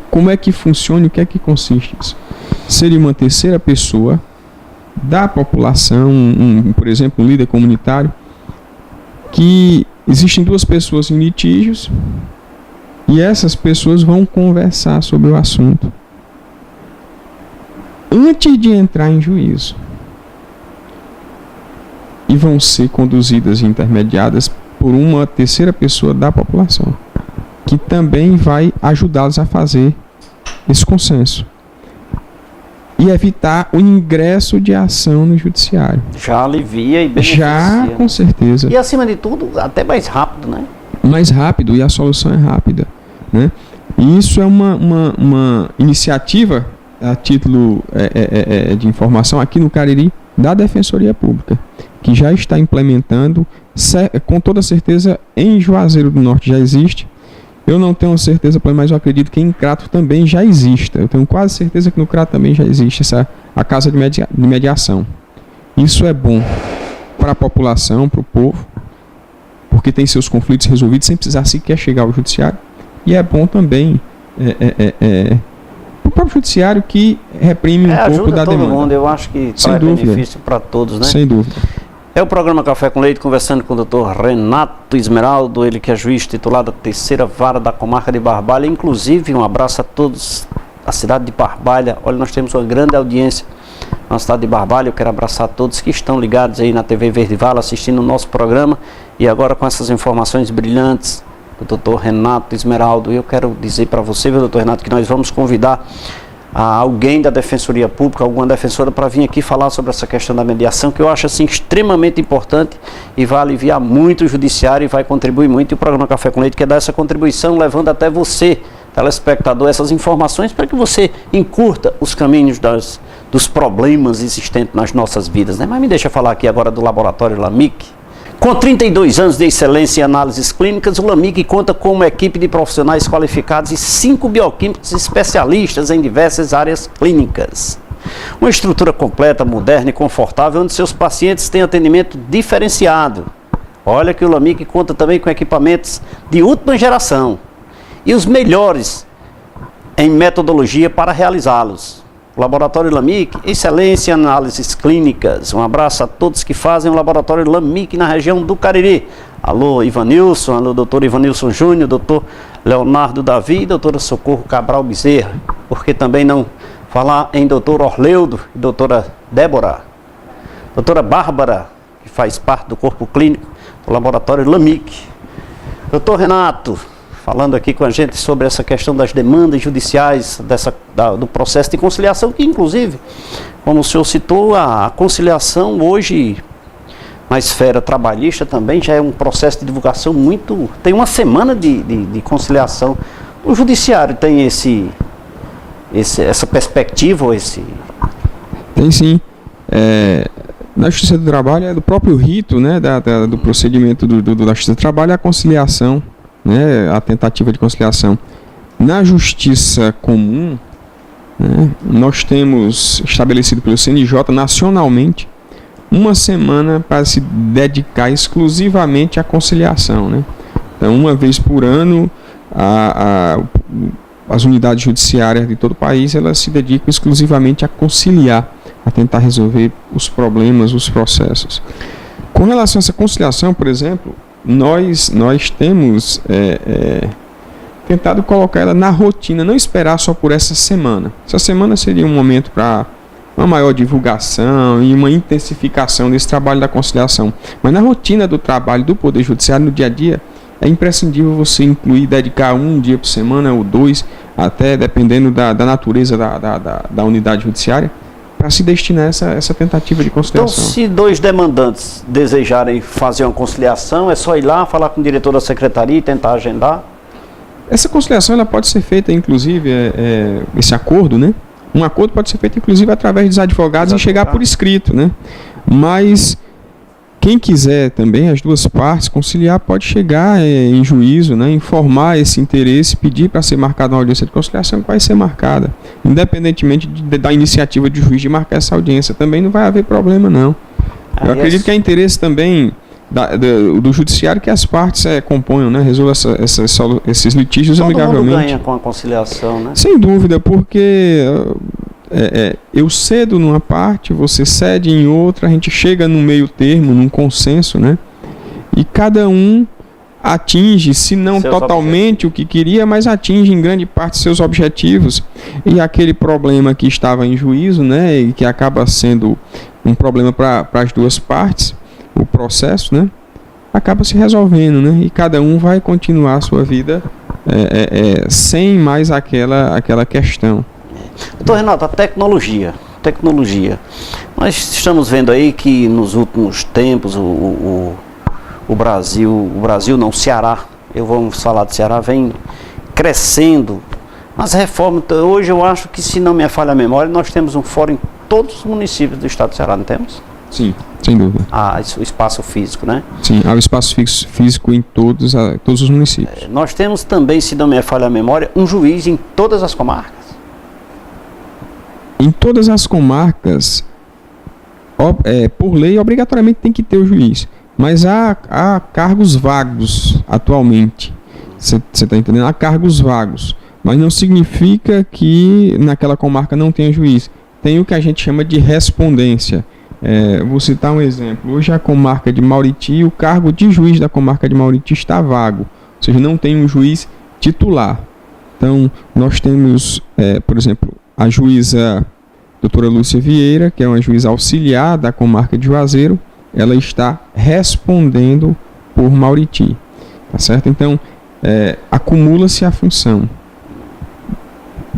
Como é que funciona e o que é que consiste isso? Seria uma terceira pessoa da população, por exemplo, um líder comunitário, que existem duas pessoas em litígios e essas pessoas vão conversar sobre o assunto antes de entrar em juízo e vão ser conduzidas e intermediadas por uma terceira pessoa da população, que também vai ajudá-los a fazer esse consenso e evitar o ingresso de ação no judiciário. Já alivia e beneficia. Já, com certeza. E acima de tudo, até mais rápido, né? Mais rápido, e a solução é rápida, né? E isso é uma iniciativa, a título de informação, aqui no Cariri, da Defensoria Pública, que já está implementando, com toda certeza, em Juazeiro do Norte já existe. Eu não tenho certeza, mas eu acredito que em Crato também já exista. Eu tenho quase certeza que no Crato também já existe a casa de mediação. Isso é bom para a população, para o povo, porque tem seus conflitos resolvidos sem precisar sequer chegar ao judiciário. E é bom também para o próprio judiciário, que reprime um pouco da demanda. Mundo. Eu acho que traz benefício para todos, né? Sem dúvida. É o programa Café com Leite, conversando com o Dr. Renato Esmeraldo, ele que é juiz titular da 3ª Vara da Comarca de Barbalha. Inclusive, um abraço a todos da cidade de Barbalha. Olha, nós temos uma grande audiência na cidade de Barbalha. Eu quero abraçar a todos que estão ligados aí na TV Verde Vala, assistindo o nosso programa. E agora com essas informações brilhantes do Dr. Renato Esmeraldo, eu quero dizer para você, viu, Dr. Renato, que nós vamos convidar a alguém da Defensoria Pública, alguma defensora, para vir aqui falar sobre essa questão da mediação, que eu acho assim extremamente importante e vai aliviar muito o judiciário e vai contribuir muito. E o programa Café com Leite quer dar essa contribuição, levando até você, telespectador, essas informações para que você encurta os caminhos dos problemas existentes nas nossas vidas, né? Mas me deixa falar aqui agora do Laboratório LAMIC. Com 32 anos de excelência em análises clínicas, o LAMIC conta com uma equipe de profissionais qualificados e 5 bioquímicos especialistas em diversas áreas clínicas. Uma estrutura completa, moderna e confortável, onde seus pacientes têm atendimento diferenciado. Olha que o LAMIC conta também com equipamentos de última geração e os melhores em metodologia para realizá-los. Laboratório LAMIC, excelência em análises clínicas. Um abraço a todos que fazem o Laboratório LAMIC na região do Cariri. Alô, Ivanilson, alô, doutor Ivanilson Júnior, doutor Leonardo Davi e doutora Socorro Cabral Bezerra. Por que também não falar em doutor Orleudo e doutora Débora? Doutora Bárbara, que faz parte do corpo clínico do Laboratório LAMIC. Doutor Renato, falando aqui com a gente sobre essa questão das demandas judiciais, do processo de conciliação, que inclusive, como o senhor citou, a conciliação hoje, na esfera trabalhista também, já é um processo de divulgação muito... Tem uma semana de conciliação. O judiciário tem essa perspectiva? Tem sim. Na Justiça do Trabalho, é do próprio rito, né, do procedimento da Justiça do Trabalho, a conciliação, né, a tentativa de conciliação. Na Justiça Comum, né, nós temos estabelecido pelo CNJ nacionalmente uma semana para se dedicar exclusivamente à conciliação, né? Então, uma vez por ano, as unidades judiciárias de todo o país, elas se dedicam exclusivamente a conciliar, a tentar resolver os problemas, os processos. Com relação a essa conciliação, por exemplo, nós temos tentado colocar ela na rotina, não esperar só por essa semana. Essa semana seria um momento para uma maior divulgação e uma intensificação desse trabalho da conciliação. Mas na rotina do trabalho do Poder Judiciário, no dia a dia, é imprescindível você incluir, dedicar um dia por semana ou 2, até dependendo da natureza da unidade judiciária, para se destinar a essa tentativa de conciliação. Então, se 2 demandantes desejarem fazer uma conciliação, é só ir lá, falar com o diretor da secretaria e tentar agendar? Essa conciliação ela pode ser feita, inclusive, esse acordo, né? Um acordo pode ser feito, inclusive, através dos advogados e chegar por escrito, né? Mas quem quiser também, as duas partes, conciliar, pode chegar em juízo, né? Informar esse interesse, pedir para ser marcada uma audiência de conciliação que vai ser marcada. Independentemente da iniciativa do juiz de marcar essa audiência, também não vai haver problema, não. Eu acredito que é interesse também do judiciário que as partes componham, né? Resolvam esses litígios amigavelmente. Todo mundo ganha com a conciliação, né? Sem dúvida, porque eu cedo numa parte, você cede em outra, a gente chega no meio termo, num consenso, né? E cada um atinge, se não seus totalmente objetivos, o que queria, mas atinge em grande parte seus objetivos. E aquele problema que estava em juízo, né? E que acaba sendo um problema para as duas partes, o processo, né? acaba se resolvendo, né? E cada um vai continuar a sua vida sem mais aquela questão. Doutor Renato, a tecnologia. Nós estamos vendo aí que nos últimos tempos o Brasil não, o Ceará, vamos falar de Ceará, vem crescendo. As reformas, hoje eu acho que, se não me falha a memória, nós temos um fórum em todos os municípios do estado do Ceará, não temos? Sim, sem dúvida. O espaço físico, né? Sim, há o espaço físico em todos os municípios. Nós temos também, se não me falha a memória, um juiz em todas as comarcas. Em todas as comarcas, por lei, obrigatoriamente tem que ter o juiz. Mas há cargos vagos atualmente. Você está entendendo? Há cargos vagos. Mas não significa que naquela comarca não tenha juiz. Tem o que a gente chama de respondência. Vou citar um exemplo. Hoje a comarca de Mauriti, o cargo de juiz da comarca de Mauriti está vago. Ou seja, não tem um juiz titular. Então, nós temos, por exemplo, a juíza doutora Lúcia Vieira, que é uma juíza auxiliar da comarca de Juazeiro, ela está respondendo por Mauriti. Tá certo? Então, acumula-se a função.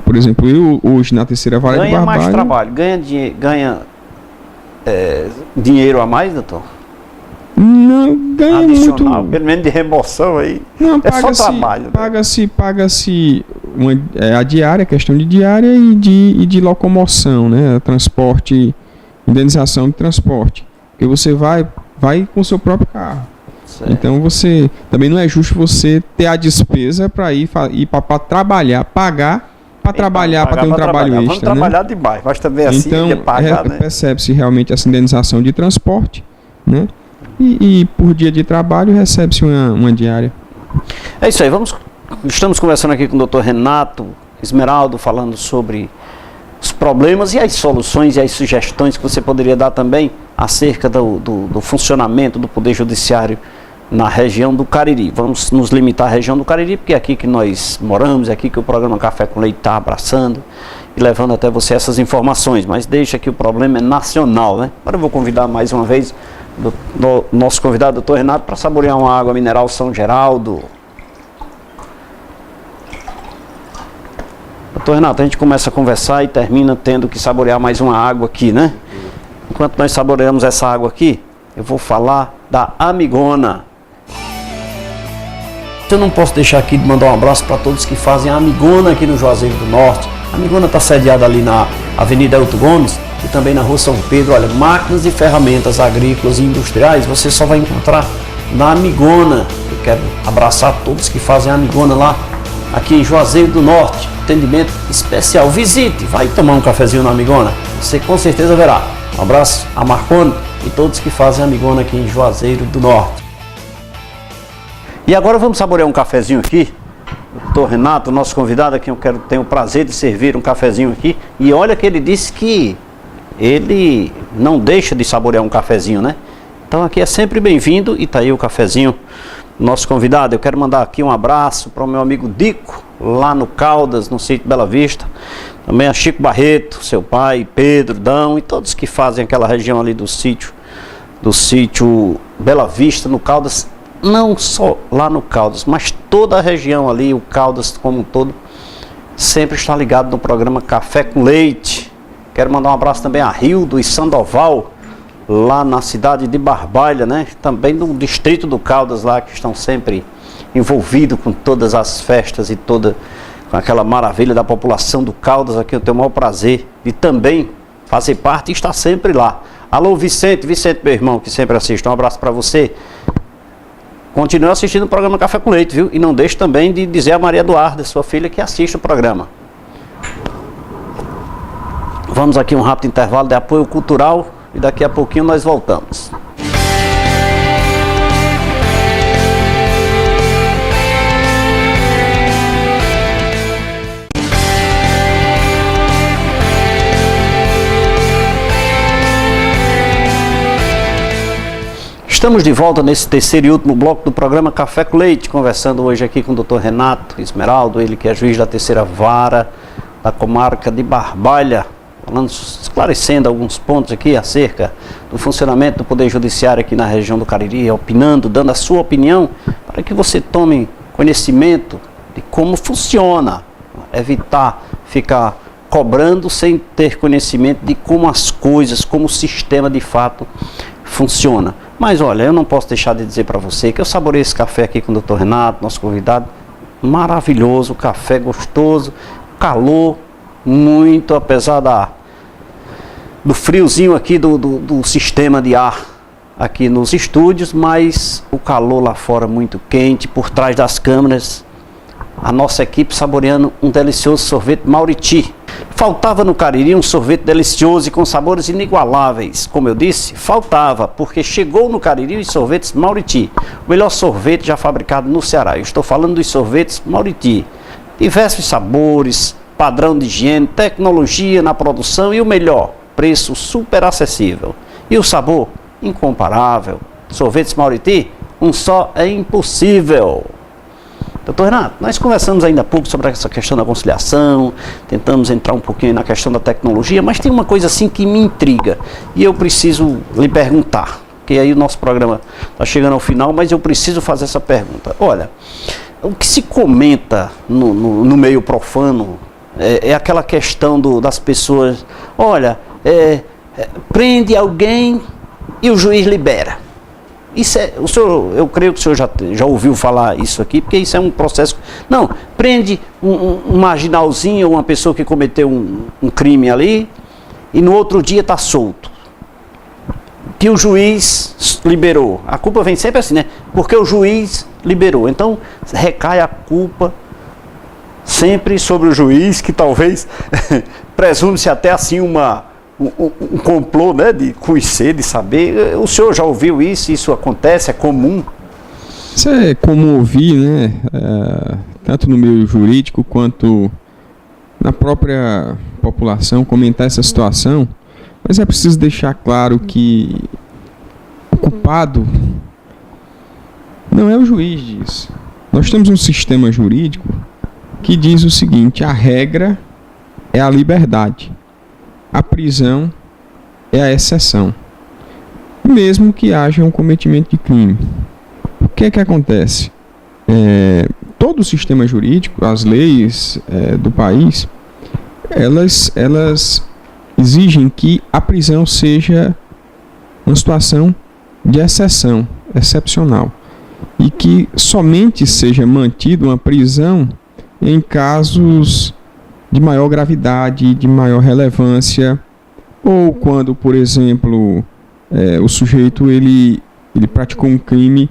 Por exemplo, eu hoje na terceira vara de Barbalha... Ganha mais trabalho, ganha dinheiro a mais, doutor? Não, ganha adicional, muito... pelo menos de remoção aí. Não, só trabalho. Paga-se a diária, questão de diária e de locomoção, né? Transporte, indenização de transporte. Porque você vai com o seu próprio carro. Certo. Então também não é justo você ter a despesa para ir para trabalhar, pagar para trabalhar, para ter um trabalho extra. Vamos trabalhar demais, mas também assim então, pagar, né? Percebe-se realmente essa indenização de transporte, né? E por dia de trabalho recebe-se uma diária. É isso aí, estamos conversando aqui com o Dr. Renato Esmeraldo, falando sobre os problemas e as soluções e as sugestões que você poderia dar também acerca do funcionamento do Poder Judiciário na região do Cariri. Vamos nos limitar à região do Cariri, porque é aqui que nós moramos, é aqui que o programa Café com Leite está abraçando e levando até você essas informações, mas deixa que o problema é nacional, né? Agora eu vou convidar mais uma vez do nosso convidado, doutor Renato, para saborear uma água mineral São Geraldo. Doutor Renato, a gente começa a conversar e termina tendo que saborear mais uma água aqui, né? Enquanto nós saboreamos essa água aqui, eu vou falar da Amigona. Eu não posso deixar aqui de mandar um abraço para todos que fazem a Amigona aqui no Juazeiro do Norte. A Amigona está sediada ali na Avenida Elton Gomes e também na Rua São Pedro. Olha, máquinas e ferramentas agrícolas e industriais você só vai encontrar na Amigona. Eu quero abraçar todos que fazem a Amigona lá, aqui em Juazeiro do Norte. Atendimento especial. Visite, vai tomar um cafezinho na Amigona. Você com certeza verá. Um abraço a Marconi e todos que fazem a Amigona aqui em Juazeiro do Norte. E agora vamos saborear um cafezinho aqui. O doutor Renato, nosso convidado aqui, tenho o prazer de servir um cafezinho aqui. E olha que ele disse que ele não deixa de saborear um cafezinho, né? Então aqui é sempre bem-vindo e tá aí o cafezinho. Nosso convidado, eu quero mandar aqui um abraço para o meu amigo Dico, lá no Caldas, no sítio Bela Vista. Também a Chico Barreto, seu pai, Pedro, Dão e todos que fazem aquela região ali do sítio Bela Vista, no Caldas. Não só lá no Caldas, mas toda a região ali, o Caldas como um todo, sempre está ligado no programa Café com Leite. Quero mandar um abraço também a Rildo e Sandoval, lá na cidade de Barbalha, né? Também no distrito do Caldas lá, que estão sempre envolvidos com todas as festas e com aquela maravilha da população do Caldas. Aqui eu tenho o maior prazer de também fazer parte e estar sempre lá. Alô Vicente, meu irmão, que sempre assiste, um abraço para você. Continue assistindo o programa Café com Leite, viu? E não deixe também de dizer a Maria Eduarda, sua filha, que assiste o programa. Vamos aqui um rápido intervalo de apoio cultural e daqui a pouquinho nós voltamos. Estamos de volta nesse terceiro e último bloco do programa Café com Leite, conversando hoje aqui com o Dr. Renato Esmeraldo, ele que é juiz da terceira vara da comarca de Barbalha, falando, esclarecendo alguns pontos aqui acerca do funcionamento do Poder Judiciário aqui na região do Cariri, opinando, dando a sua opinião, para que você tome conhecimento de como funciona, evitar ficar cobrando sem ter conhecimento de como as coisas, como o sistema de fato funciona. Mas olha, eu não posso deixar de dizer para você que eu saborei esse café aqui com o Dr. Renato, nosso convidado, maravilhoso, café gostoso, calor muito, apesar do friozinho aqui do sistema de ar aqui nos estúdios, mas o calor lá fora muito quente, por trás das câmeras, a nossa equipe saboreando um delicioso sorvete Mauriti. Faltava no Cariri um sorvete delicioso e com sabores inigualáveis. Como eu disse, faltava, porque chegou no Cariri os sorvetes Mauriti, o melhor sorvete já fabricado no Ceará. Eu estou falando dos sorvetes Mauriti. Diversos sabores, padrão de higiene, tecnologia na produção e o melhor, preço super acessível. E o sabor incomparável. Sorvetes Mauriti, um só é impossível. Doutor Renato, nós conversamos ainda há pouco sobre essa questão da conciliação, tentamos entrar um pouquinho na questão da tecnologia, mas tem uma coisa assim que me intriga e eu preciso lhe perguntar, porque aí o nosso programa está chegando ao final, mas eu preciso fazer essa pergunta. Olha, o que se comenta no meio profano é aquela questão das pessoas, olha, prende alguém e o juiz libera. Isso o senhor, eu creio que o senhor já ouviu falar isso aqui, porque isso é um processo. Não, prende um marginalzinho, uma pessoa que cometeu um crime ali, e no outro dia está solto. Que o juiz liberou. A culpa vem sempre assim, né? Porque o juiz liberou. Então recai a culpa sempre sobre o juiz, que talvez presume-se até assim um complô, né, de conhecer, de saber. O senhor já ouviu isso? Isso acontece? É comum? Isso é comum ouvir, né? Tanto no meio jurídico quanto na própria população comentar essa situação. Mas é preciso deixar claro que o culpado não é o juiz disso. Nós temos um sistema jurídico que diz o seguinte: a regra é a liberdade. A prisão é a exceção, mesmo que haja um cometimento de crime. O que é que acontece? Todo o sistema jurídico, as leis do país, elas exigem que a prisão seja uma situação de exceção, excepcional, e que somente seja mantida uma prisão em casos de maior gravidade, de maior relevância, ou quando, por exemplo, o sujeito ele praticou um crime,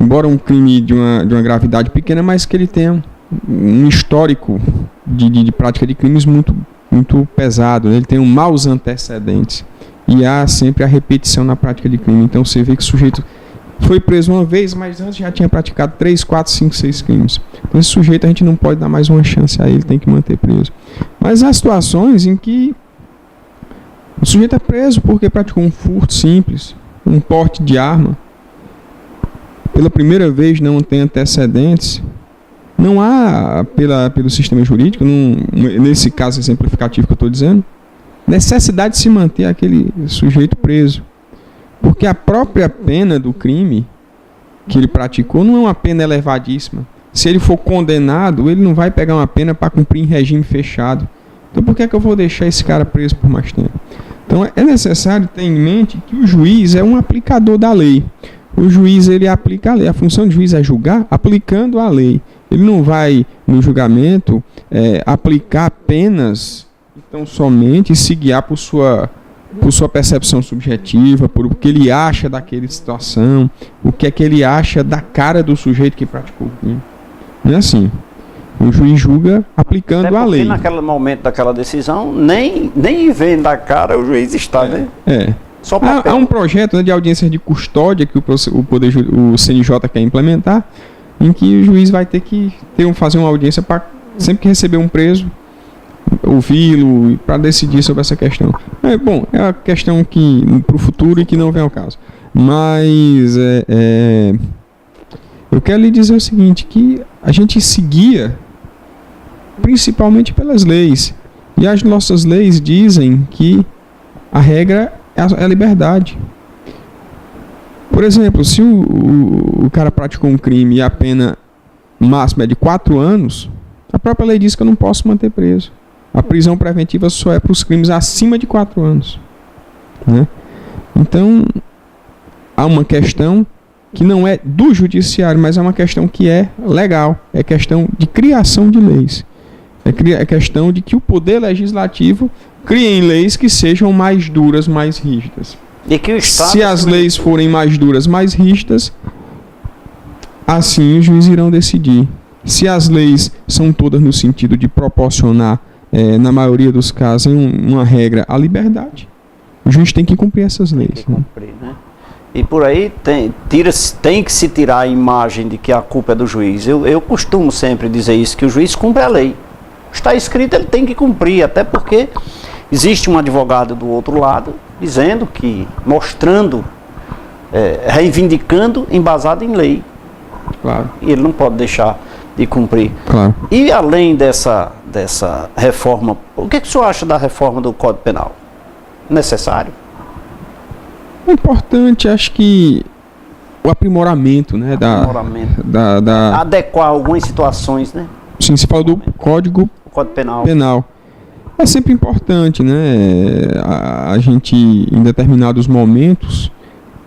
embora um crime de uma gravidade pequena, mas que ele tenha um histórico de prática de crimes muito, muito pesado, né? Ele tem maus antecedentes, e há sempre a repetição na prática de crime. Então você vê que o sujeito foi preso uma vez, mas antes já tinha praticado 3, 4, 5, 6 crimes. Então esse sujeito a gente não pode dar mais uma chance a ele, tem que manter preso. Mas há situações em que o sujeito é preso porque praticou um furto simples, um porte de arma, pela primeira vez não tem antecedentes. Não há, pelo sistema jurídico, nesse caso exemplificativo que eu estou dizendo, necessidade de se manter aquele sujeito preso. Porque a própria pena do crime que ele praticou não é uma pena elevadíssima. Se ele for condenado, ele não vai pegar uma pena para cumprir em regime fechado. Então por que é que eu vou deixar esse cara preso por mais tempo? Então é necessário ter em mente que o juiz é um aplicador da lei. O juiz ele aplica a lei. A função do juiz é julgar aplicando a lei. Ele não vai, no julgamento, aplicar apenas, então somente se guiar por sua percepção subjetiva, por o que ele acha daquela situação, o que é que ele acha da cara do sujeito que praticou o crime. Não é assim. O juiz julga aplicando a lei. Naquele momento daquela decisão, nem vendo a cara o juiz está, né? Só há um projeto, né, de audiência de custódia que o CNJ quer implementar, em que o juiz vai ter que fazer uma audiência para sempre que receber um preso, ouvi-lo para decidir sobre essa questão. É uma questão que para o futuro e que não vem ao caso. Mas eu quero lhe dizer o seguinte, que a gente se guia principalmente pelas leis. E as nossas leis dizem que a regra é a liberdade. Por exemplo, se o cara praticou um crime e a pena máxima é de 4 anos, a própria lei diz que eu não posso manter preso. A prisão preventiva só é para os crimes acima de 4 anos. Né? Então, há uma questão que não é do judiciário, mas é uma questão que é legal. É questão de criação de leis. É questão de que o poder legislativo crie leis que sejam mais duras, mais rígidas. E que o Estado, se as leis forem mais duras, mais rígidas, assim os juízes irão decidir. Se as leis são todas no sentido de proporcionar, na maioria dos casos, uma regra à liberdade, o juiz tem que cumprir essas leis. Tem que cumprir, né? E por aí tem que se tirar a imagem de que a culpa é do juiz. Eu costumo sempre dizer isso, que o juiz cumpre a lei. Está escrito, ele tem que cumprir, até porque existe um advogado do outro lado dizendo que, mostrando, reivindicando, embasado em lei. Claro. E ele não pode deixar de cumprir. Claro. E além dessa reforma, o que o senhor acha da reforma do Código Penal? Necessário? É importante, acho que o aprimoramento, né, adequar algumas situações, né? Sim, você falou do Código Penal. É sempre importante, né, a gente, em determinados momentos,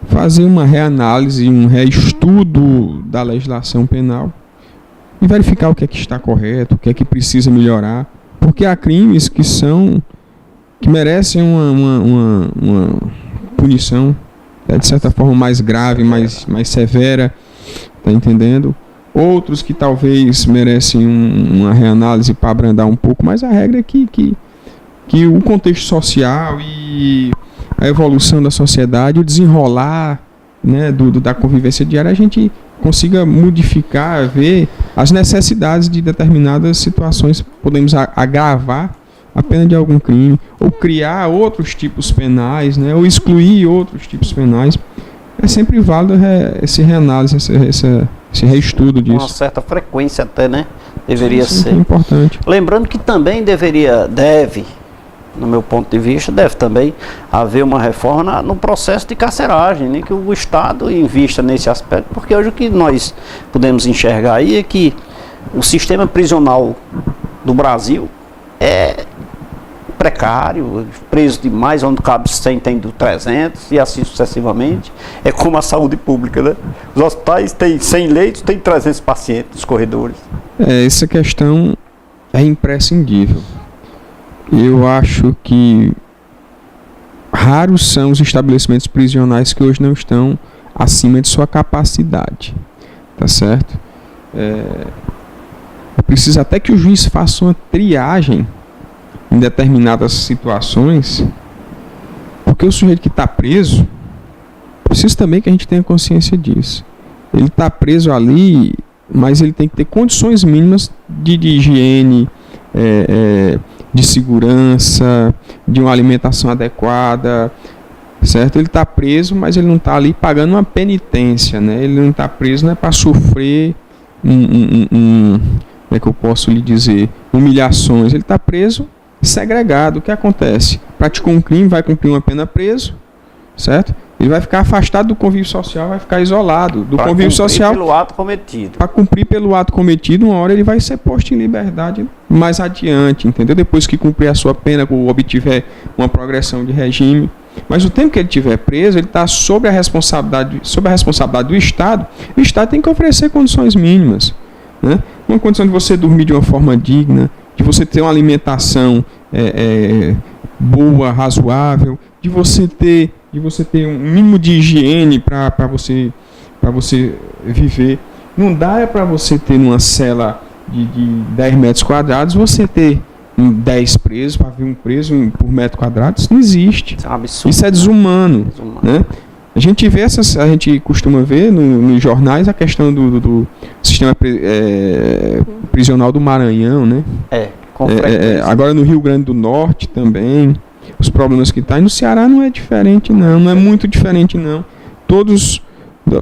fazer uma reanálise, um reestudo da legislação penal e verificar o que é que está correto, o que é que precisa melhorar, porque há crimes que merecem uma punição, de certa forma mais grave, mais severa, tá entendendo? Outros que talvez merecem uma reanálise para abrandar um pouco, mas a regra é que o contexto social e a evolução da sociedade, o desenrolar, né, da convivência diária, a gente consiga modificar, ver as necessidades de determinadas situações. Podemos agravar a pena de algum crime, ou criar outros tipos penais, né, ou excluir outros tipos penais. É sempre válido esse reanálise, esse reestudo disso. Com uma certa frequência até, né? Deveria ser. É importante. Lembrando que também deve, no meu ponto de vista, deve também haver uma reforma no processo de carceragem, né? Que o Estado invista nesse aspecto, porque hoje o que nós podemos enxergar aí é que o sistema prisional do Brasil é precário, preso demais, onde cabe 100 tem 300 e assim sucessivamente. É como a saúde pública, né? Os hospitais têm 100 leitos, tem 300 pacientes nos corredores. Essa questão é imprescindível. Eu acho que raros são os estabelecimentos prisionais que hoje não estão acima de sua capacidade, tá certo? Precisa até que o juiz faça uma triagem em determinadas situações, porque o sujeito que está preso, precisa também que a gente tenha consciência disso. Ele está preso ali, mas ele tem que ter condições mínimas de higiene, de segurança, de uma alimentação adequada, certo? Ele está preso, mas ele não está ali pagando uma penitência, né? Ele não está preso, não é para sofrer como é que eu posso lhe dizer, humilhações. Ele está preso segregado. O que acontece? Praticou um crime, vai cumprir uma pena preso, certo? Ele vai ficar afastado do convívio social, vai ficar isolado do convívio social. Pelo ato cometido. Para cumprir pelo ato cometido, uma hora ele vai ser posto em liberdade mais adiante, entendeu? Depois que cumprir a sua pena, ou obtiver uma progressão de regime. Mas o tempo que ele estiver preso, ele está sob a responsabilidade do Estado. O Estado tem que oferecer condições mínimas, né? Uma condição de você dormir de uma forma digna, de você ter uma alimentação boa, razoável, de você ter um mínimo de higiene para você viver. Não dá para você ter numa cela de 10 metros quadrados, você ter 10 presos, para ver um preso por metro quadrado. Isso não existe. Isso é um absurdo. Isso é desumano. Né? A gente costuma ver nos jornais a questão do sistema prisional do Maranhão, né? Agora no Rio Grande do Norte também, os problemas que está. E no Ceará não é diferente, não é muito diferente, não. Todos,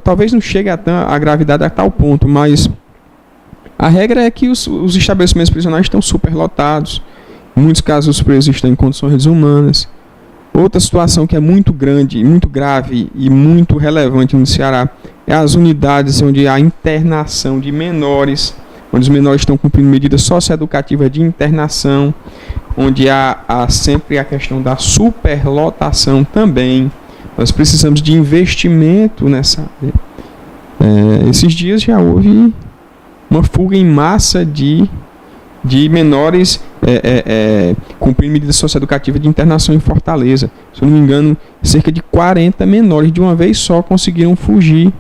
talvez não chegue a gravidade a tal ponto, mas a regra é que os estabelecimentos prisionais estão superlotados. Em muitos casos os presos estão em condições desumanas. Outra situação que é muito grande, muito grave e muito relevante no Ceará é as unidades onde há internação de menores, onde os menores estão cumprindo medidas socioeducativas de internação, onde há sempre a questão da superlotação também. Nós precisamos de investimento nessa área. Esses dias já houve uma fuga em massa de menores cumprindo medidas socioeducativas de internação em Fortaleza. Se eu não me engano, cerca de 40 menores de uma vez só conseguiram fugir,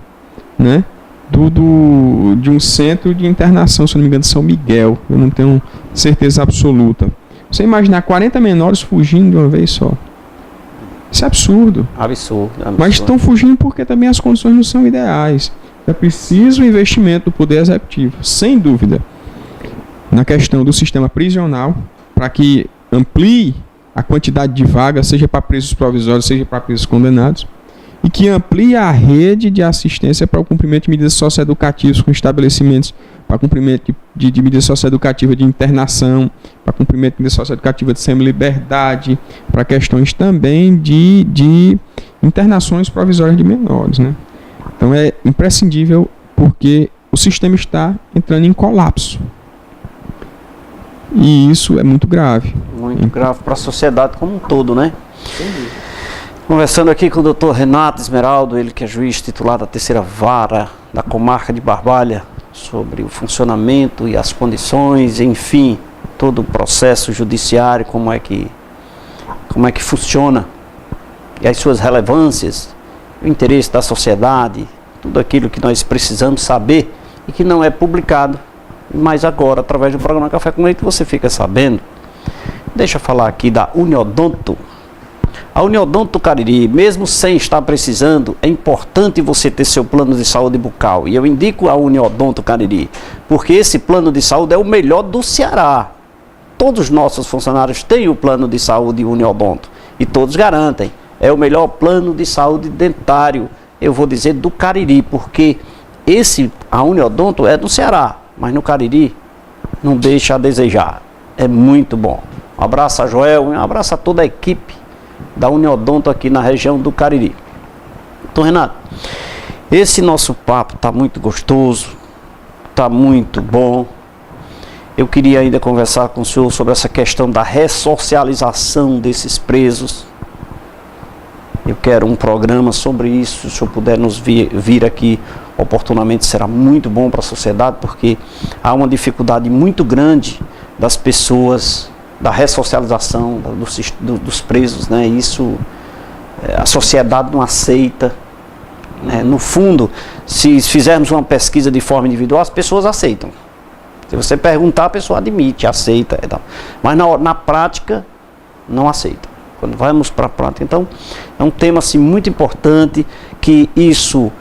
né, de um centro de internação, se eu não me engano, de São Miguel. Eu não tenho certeza absoluta. Você imaginar 40 menores fugindo de uma vez só. Isso é absurdo. Absurdo. Mas estão fugindo porque também as condições não são ideais. É preciso investimento do Poder Executivo, sem dúvida, na questão do sistema prisional, para que amplie a quantidade de vagas, seja para presos provisórios, seja para presos condenados, e que amplie a rede de assistência para o cumprimento de medidas socioeducativas com estabelecimentos, para cumprimento de medidas socioeducativas de internação, para cumprimento de medidas socioeducativas de semi-liberdade, para questões também de internações provisórias de menores, né? Então é imprescindível, porque o sistema está entrando em colapso. E isso é muito grave. Muito grave para a sociedade como um todo, né? Conversando aqui com o Dr. Renato Esmeraldo, ele que é juiz titular da 3ª Vara da Comarca de Barbalha, sobre o funcionamento e as condições, enfim, todo o processo judiciário, como é que funciona, e as suas relevâncias, o interesse da sociedade, tudo aquilo que nós precisamos saber e que não é publicado. Mas agora, através do programa Café com Leite, você fica sabendo. Deixa eu falar aqui da Uniodonto. A Uniodonto Cariri, mesmo sem estar precisando, é importante você ter seu plano de saúde bucal. E eu indico a Uniodonto Cariri, porque esse plano de saúde é o melhor do Ceará. Todos os nossos funcionários têm o plano de saúde Uniodonto. E todos garantem. É o melhor plano de saúde dentário, eu vou dizer, do Cariri, porque a Uniodonto é do Ceará. Mas no Cariri não deixa a desejar. É muito bom. Um abraço a Joel, um abraço a toda a equipe da Uniodonto aqui na região do Cariri. Então, Renato, esse nosso papo está muito gostoso, está muito bom. Eu queria ainda conversar com o senhor sobre essa questão da ressocialização desses presos. Eu quero um programa sobre isso. Se o senhor puder nos vir aqui oportunamente, será muito bom para a sociedade, porque há uma dificuldade muito grande das pessoas, da ressocialização dos presos, né? Isso a sociedade não aceita, né? No fundo, se fizermos uma pesquisa de forma individual, as pessoas aceitam. Se você perguntar, a pessoa admite, aceita e tal. Mas na prática, não aceita. Quando vamos para a prática. Então, é um tema assim, muito importante, que isso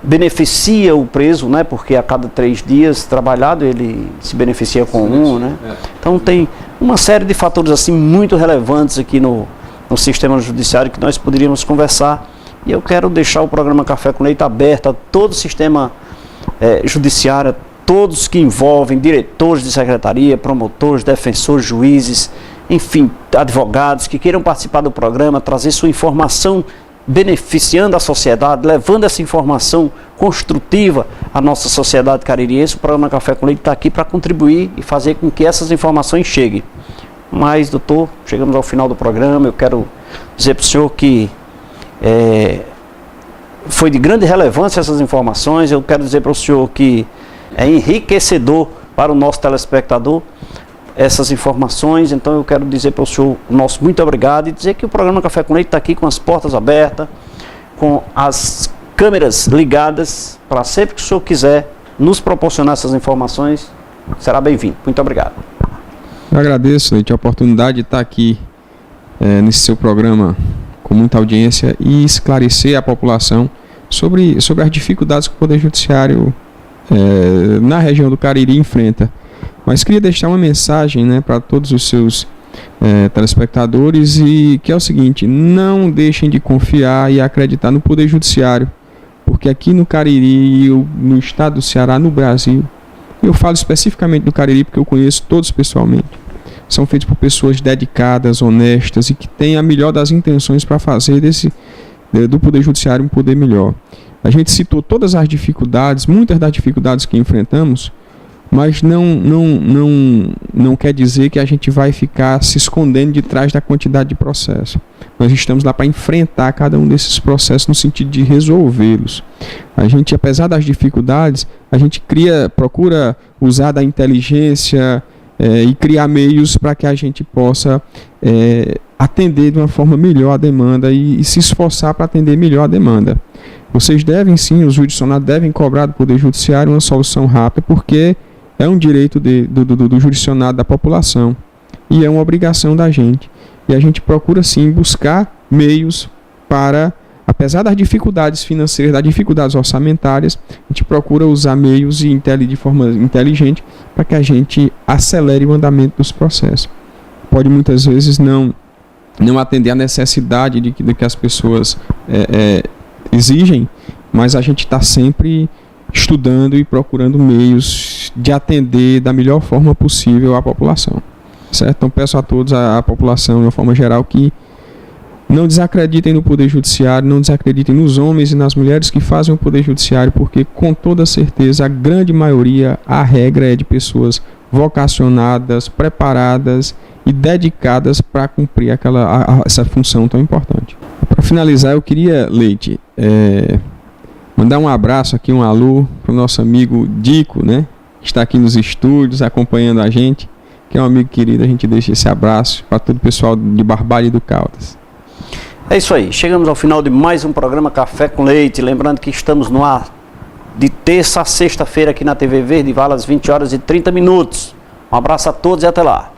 beneficia o preso, né? Porque a cada 3 dias trabalhado ele se beneficia com né? Então tem uma série de fatores assim muito relevantes aqui no sistema judiciário que nós poderíamos conversar. E eu quero deixar o programa Café com Leite aberto a todo o sistema judiciário, todos que envolvem diretores de secretaria, promotores, defensores, juízes, enfim, advogados que queiram participar do programa, trazer sua informação beneficiando a sociedade, levando essa informação construtiva à nossa sociedade caririense. O programa Café com Leite está aqui para contribuir e fazer com que essas informações cheguem. Mas, doutor, chegamos ao final do programa. Eu quero dizer para o senhor que foi de grande relevância essas informações. Eu quero dizer para o senhor que é enriquecedor para o nosso telespectador essas informações. Então eu quero dizer para o senhor nosso muito obrigado e dizer que o programa Café com Leite está aqui com as portas abertas, com as câmeras ligadas, para sempre que o senhor quiser nos proporcionar essas informações, será bem-vindo. Muito obrigado. Eu agradeço, Leite, a oportunidade de estar aqui nesse seu programa com muita audiência e esclarecer a população sobre as dificuldades que o Poder Judiciário na região do Cariri enfrenta. Mas queria deixar uma mensagem, né, para todos os seus telespectadores, e que é o seguinte: não deixem de confiar e acreditar no Poder Judiciário, porque aqui no Cariri, no estado do Ceará, no Brasil, eu falo especificamente do Cariri porque eu conheço todos pessoalmente, são feitos por pessoas dedicadas, honestas e que têm a melhor das intenções para fazer do Poder Judiciário um poder melhor. A gente citou todas as dificuldades, muitas das dificuldades que enfrentamos, mas não quer dizer que a gente vai ficar se escondendo de trás da quantidade de processos. Nós estamos lá para enfrentar cada um desses processos no sentido de resolvê-los. A gente, apesar das dificuldades, a gente procura usar da inteligência e criar meios para que a gente possa atender de uma forma melhor a demanda e se esforçar para atender melhor a demanda. Vocês devem sim, os jurisdicionados devem cobrar do Poder Judiciário uma solução rápida, porque é um direito do jurisdicionado da população e é uma obrigação da gente. E a gente procura sim buscar meios para, apesar das dificuldades financeiras, das dificuldades orçamentárias, a gente procura usar meios de forma inteligente para que a gente acelere o andamento dos processos. Pode muitas vezes não atender a necessidade de que as pessoas exigem, mas a gente está sempre estudando e procurando meios de atender da melhor forma possível a população. Certo? Então peço a todos, a população de uma forma geral, que não desacreditem no Poder Judiciário, não desacreditem nos homens e nas mulheres que fazem o Poder Judiciário, porque com toda certeza a grande maioria, a regra é de pessoas vocacionadas, preparadas e dedicadas para cumprir essa função tão importante. Para finalizar, eu queria, Leite, mandar um abraço aqui, um alô para o nosso amigo Dico, né, que está aqui nos estúdios acompanhando a gente, que é um amigo querido. A gente deixa esse abraço para todo o pessoal de Barbalha e do Caldas. É isso aí, chegamos ao final de mais um programa Café com Leite. Lembrando que estamos no ar de terça a sexta-feira aqui na TV Verde, às 20h30. Um abraço a todos e até lá.